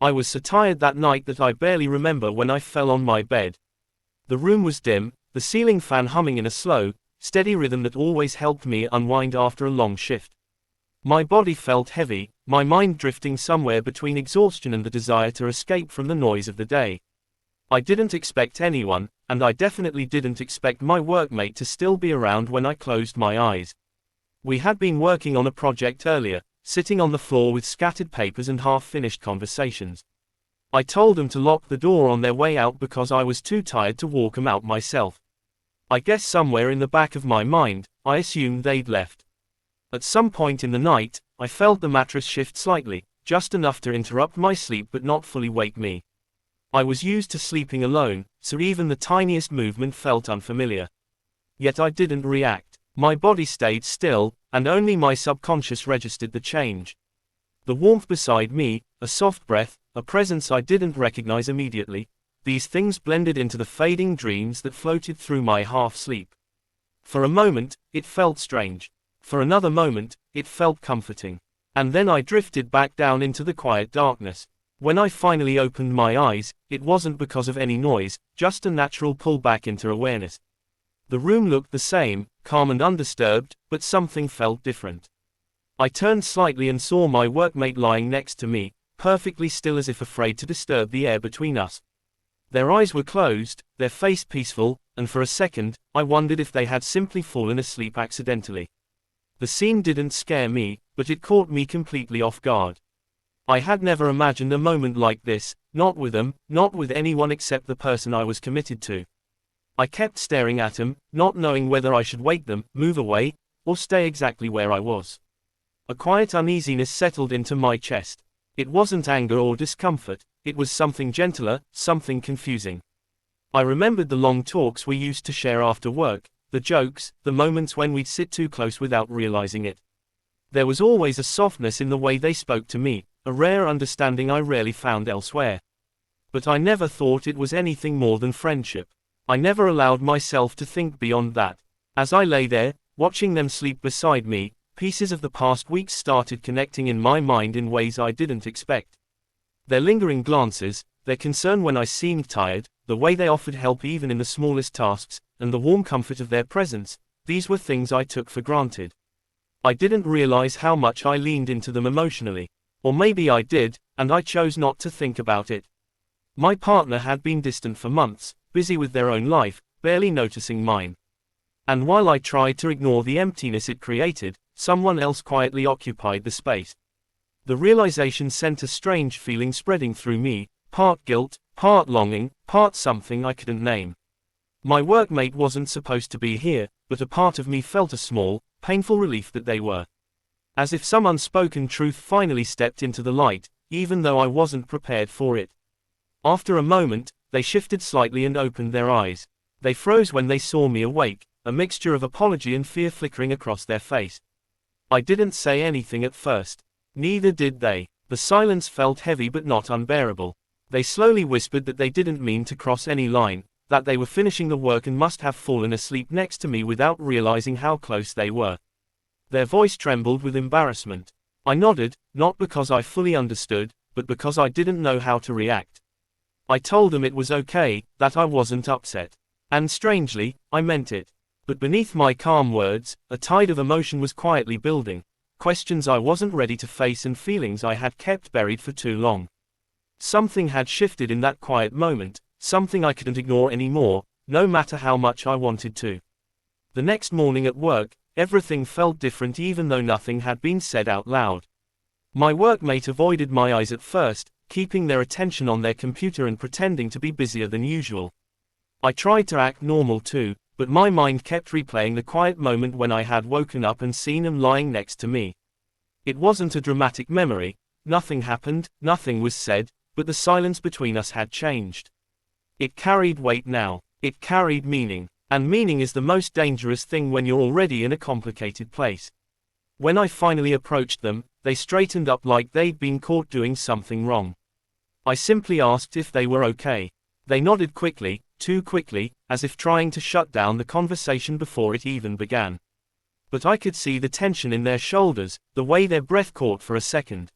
I was so tired that night that I barely remember when I fell on my bed. The room was dim, the ceiling fan humming in a slow, steady rhythm that always helped me unwind after a long shift. My body felt heavy, my mind drifting somewhere between exhaustion and the desire to escape from the noise of the day. I didn't expect anyone, and I definitely didn't expect my workmate to still be around when I closed my eyes. We had been working on a project earlier, sitting on the floor with scattered papers and half-finished conversations. I told them to lock the door on their way out because I was too tired to walk them out myself. I guess somewhere in the back of my mind, I assumed they'd left. At some point in the night, I felt the mattress shift slightly, just enough to interrupt my sleep but not fully wake me. I was used to sleeping alone, so even the tiniest movement felt unfamiliar. Yet I didn't react. My body stayed still, and only my subconscious registered the change. The warmth beside me, a soft breath, a presence I didn't recognize immediately, these things blended into the fading dreams that floated through my half-sleep. For a moment, it felt strange. For another moment, it felt comforting. And then I drifted back down into the quiet darkness. When I finally opened my eyes, it wasn't because of any noise, just a natural pull back into awareness. The room looked the same, calm and undisturbed, but something felt different. I turned slightly and saw my workmate lying next to me, perfectly still as if afraid to disturb the air between us. Their eyes were closed, their face peaceful, and for a second, I wondered if they had simply fallen asleep accidentally. The scene didn't scare me, but it caught me completely off guard. I had never imagined a moment like this, not with them, not with anyone except the person I was committed to. I kept staring at him, not knowing whether I should wake them, move away, or stay exactly where I was. A quiet uneasiness settled into my chest. It wasn't anger or discomfort, it was something gentler, something confusing. I remembered the long talks we used to share after work, the jokes, the moments when we'd sit too close without realizing it. There was always a softness in the way they spoke to me, a rare understanding I rarely found elsewhere. But I never thought it was anything more than friendship. I never allowed myself to think beyond that. As I lay there, watching them sleep beside me, pieces of the past weeks started connecting in my mind in ways I didn't expect. Their lingering glances, their concern when I seemed tired, the way they offered help even in the smallest tasks, and the warm comfort of their presence, these were things I took for granted. I didn't realize how much I leaned into them emotionally. Or maybe I did, and I chose not to think about it. My partner had been distant for months, busy with their own life, barely noticing mine. And while I tried to ignore the emptiness it created, someone else quietly occupied the space. The realization sent a strange feeling spreading through me, part guilt, part longing, part something I couldn't name. My workmate wasn't supposed to be here, but a part of me felt a small, painful relief that they were. As if some unspoken truth finally stepped into the light, even though I wasn't prepared for it. After a moment, they shifted slightly and opened their eyes. They froze when they saw me awake, a mixture of apology and fear flickering across their face. I didn't say anything at first. Neither did they. The silence felt heavy but not unbearable. They slowly whispered that they didn't mean to cross any line, that they were finishing the work and must have fallen asleep next to me without realizing how close they were. Their voice trembled with embarrassment. I nodded, not because I fully understood, but because I didn't know how to react. I told them it was okay, that I wasn't upset. And strangely, I meant it. But beneath my calm words, a tide of emotion was quietly building, questions I wasn't ready to face and feelings I had kept buried for too long. Something had shifted in that quiet moment, something I couldn't ignore anymore, no matter how much I wanted to. The next morning at work, everything felt different even though nothing had been said out loud. My workmate avoided my eyes at first, keeping their attention on their computer and pretending to be busier than usual. I tried to act normal too, but my mind kept replaying the quiet moment when I had woken up and seen him lying next to me. It wasn't a dramatic memory, nothing happened, nothing was said, but the silence between us had changed. It carried weight now, it carried meaning. And meaning is the most dangerous thing when you're already in a complicated place. When I finally approached them, they straightened up like they'd been caught doing something wrong. I simply asked if they were okay. They nodded quickly, too quickly, as if trying to shut down the conversation before it even began. But I could see the tension in their shoulders, the way their breath caught for a second.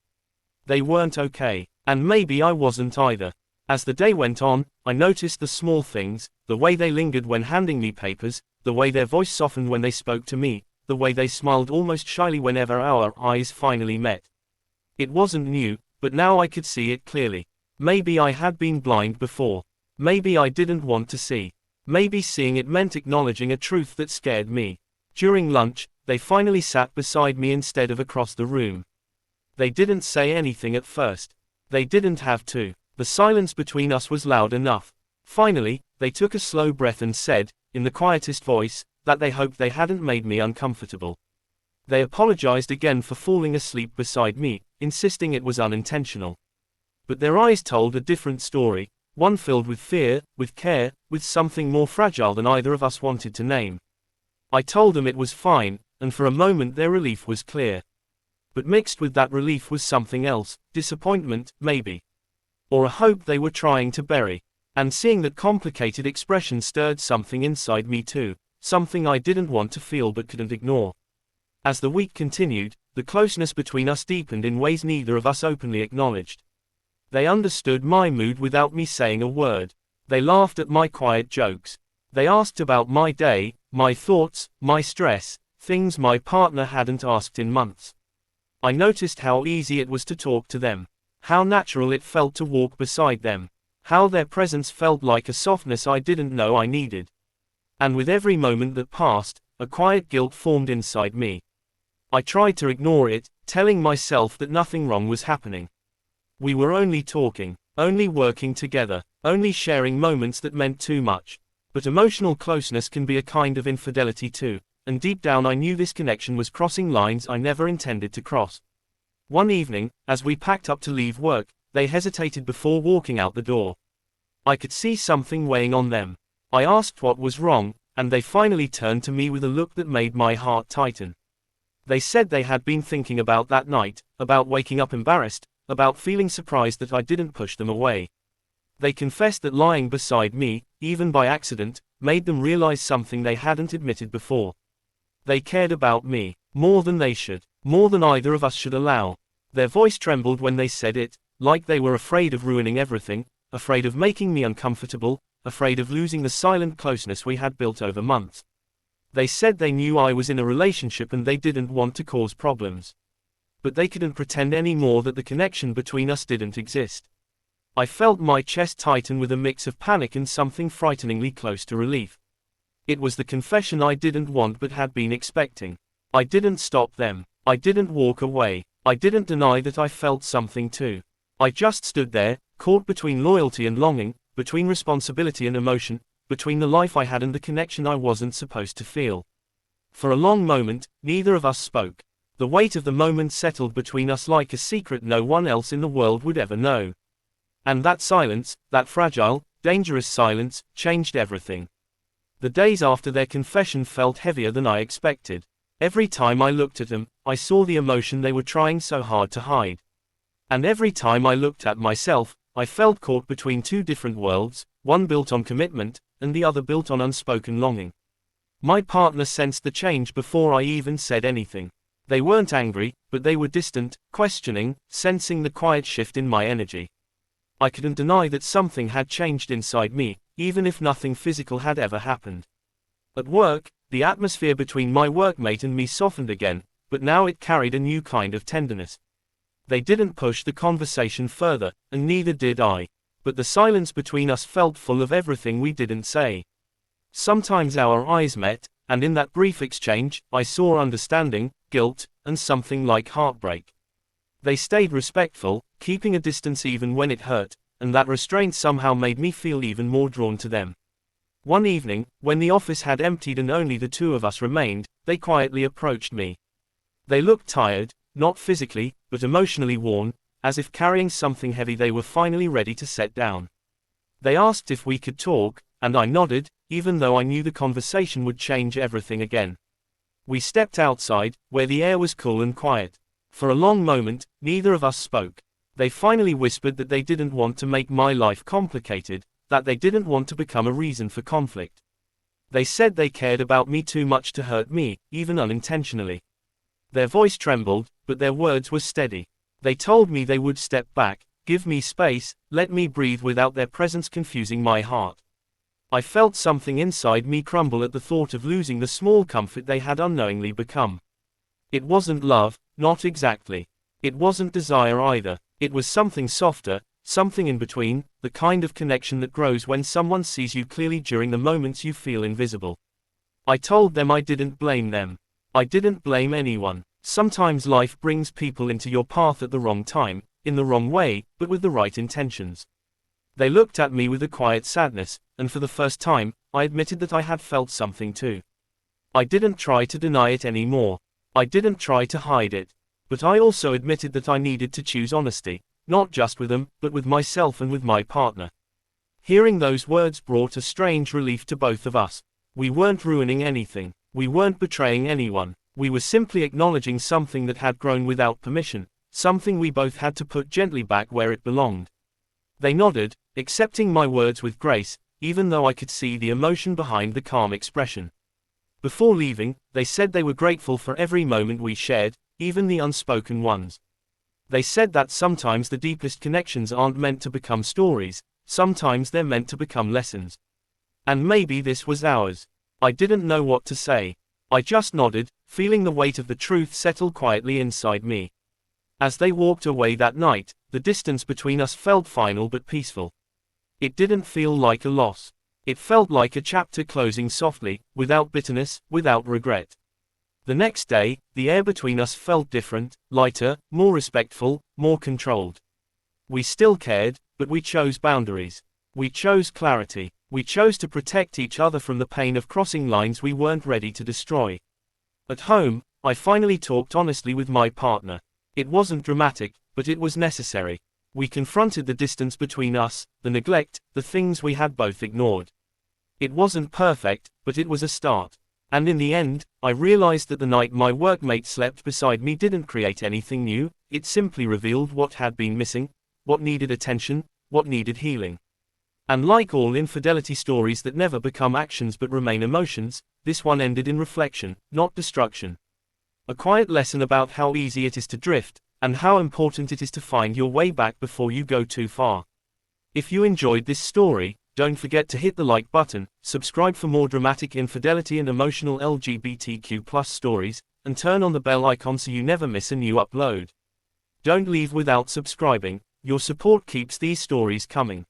They weren't okay. And maybe I wasn't either. As the day went on, I noticed the small things, the way they lingered when handing me papers, the way their voice softened when they spoke to me, the way they smiled almost shyly whenever our eyes finally met. It wasn't new, but now I could see it clearly. Maybe I had been blind before. Maybe I didn't want to see. Maybe seeing it meant acknowledging a truth that scared me. During lunch, they finally sat beside me instead of across the room. They didn't say anything at first. They didn't have to. The silence between us was loud enough. Finally, they took a slow breath and said, in the quietest voice, that they hoped they hadn't made me uncomfortable. They apologized again for falling asleep beside me, insisting it was unintentional. But their eyes told a different story, one filled with fear, with care, with something more fragile than either of us wanted to name. I told them it was fine, and for a moment their relief was clear. But mixed with that relief was something else, disappointment, maybe. Or a hope they were trying to bury. And seeing that complicated expression stirred something inside me too, something I didn't want to feel but couldn't ignore. As the week continued, the closeness between us deepened in ways neither of us openly acknowledged. They understood my mood without me saying a word. They laughed at my quiet jokes. They asked about my day, my thoughts, my stress, things my partner hadn't asked in months. I noticed how easy it was to talk to them. How natural it felt to walk beside them. How their presence felt like a softness I didn't know I needed. And with every moment that passed, a quiet guilt formed inside me. I tried to ignore it, telling myself that nothing wrong was happening. We were only talking, only working together, only sharing moments that meant too much. But emotional closeness can be a kind of infidelity too, and deep down I knew this connection was crossing lines I never intended to cross. One evening, as we packed up to leave work, they hesitated before walking out the door. I could see something weighing on them. I asked what was wrong, and they finally turned to me with a look that made my heart tighten. They said they had been thinking about that night, about waking up embarrassed, about feeling surprised that I didn't push them away. They confessed that lying beside me, even by accident, made them realize something they hadn't admitted before. They cared about me, more than they should, more than either of us should allow. Their voice trembled when they said it, like they were afraid of ruining everything, afraid of making me uncomfortable, afraid of losing the silent closeness we had built over months. They said they knew I was in a relationship and they didn't want to cause problems. But they couldn't pretend anymore that the connection between us didn't exist. I felt my chest tighten with a mix of panic and something frighteningly close to relief. It was the confession I didn't want but had been expecting. I didn't stop them. I didn't walk away. I didn't deny that I felt something too. I just stood there, caught between loyalty and longing, between responsibility and emotion, between the life I had and the connection I wasn't supposed to feel. For a long moment, neither of us spoke. The weight of the moment settled between us like a secret no one else in the world would ever know. And that silence, that fragile, dangerous silence, changed everything. The days after their confession felt heavier than I expected. Every time I looked at them, I saw the emotion they were trying so hard to hide. And every time I looked at myself, I felt caught between two different worlds, one built on commitment, and the other built on unspoken longing. My partner sensed the change before I even said anything. They weren't angry, but they were distant, questioning, sensing the quiet shift in my energy. I couldn't deny that something had changed inside me, even if nothing physical had ever happened. At work, the atmosphere between my workmate and me softened again, but now it carried a new kind of tenderness. They didn't push the conversation further, and neither did I. But the silence between us felt full of everything we didn't say. Sometimes our eyes met, and in that brief exchange, I saw understanding, guilt, and something like heartbreak. They stayed respectful, keeping a distance even when it hurt, and that restraint somehow made me feel even more drawn to them. One evening, when the office had emptied and only the two of us remained, they quietly approached me. They looked tired, not physically, but emotionally worn, as if carrying something heavy they were finally ready to set down. They asked if we could talk, and I nodded, even though I knew the conversation would change everything again. We stepped outside, where the air was cool and quiet. For a long moment, neither of us spoke. They finally whispered that they didn't want to make my life complicated, that they didn't want to become a reason for conflict. They said they cared about me too much to hurt me, even unintentionally. Their voice trembled, but their words were steady. They told me they would step back, Give me space, let me breathe without their presence confusing my heart. I felt something inside me crumble at the thought of losing the small comfort they had unknowingly become. It wasn't love, not exactly. It wasn't desire either. It was something softer, something in between, the kind of connection that grows when someone sees you clearly during the moments you feel invisible. I told them I didn't blame them. I didn't blame anyone. Sometimes life brings people into your path at the wrong time, in the wrong way, but with the right intentions. They looked at me with a quiet sadness, and for the first time, I admitted that I had felt something too. I didn't try to deny it anymore. I didn't try to hide it. But I also admitted that I needed to choose honesty, not just with them, but with myself and with my partner. Hearing those words brought a strange relief to both of us. We weren't ruining anything. We weren't betraying anyone. We were simply acknowledging something that had grown without permission, something we both had to put gently back where it belonged. They nodded, accepting my words with grace, even though I could see the emotion behind the calm expression. Before leaving, they said they were grateful for every moment we shared, even the unspoken ones. They said that sometimes the deepest connections aren't meant to become stories, sometimes they're meant to become lessons. And maybe this was ours. I didn't know what to say. I just nodded, feeling the weight of the truth settle quietly inside me. As they walked away that night, the distance between us felt final but peaceful. It didn't feel like a loss. It felt like a chapter closing softly, without bitterness, without regret. The next day, the air between us felt different, lighter, more respectful, more controlled. We still cared, but we chose boundaries. We chose clarity. We chose to protect each other from the pain of crossing lines we weren't ready to destroy. At home, I finally talked honestly with my partner. It wasn't dramatic, but it was necessary. We confronted the distance between us, the neglect, the things we had both ignored. It wasn't perfect, but it was a start. And in the end, I realized that the night my workmate slept beside me didn't create anything new, it simply revealed what had been missing, what needed attention, what needed healing. And like all infidelity stories that never become actions but remain emotions, this one ended in reflection, not destruction. A quiet lesson about how easy it is to drift, and how important it is to find your way back before you go too far. If you enjoyed this story, don't forget to hit the like button, subscribe for more dramatic infidelity and emotional LGBTQ+ stories, and turn on the bell icon so you never miss a new upload. Don't leave without subscribing, your support keeps these stories coming.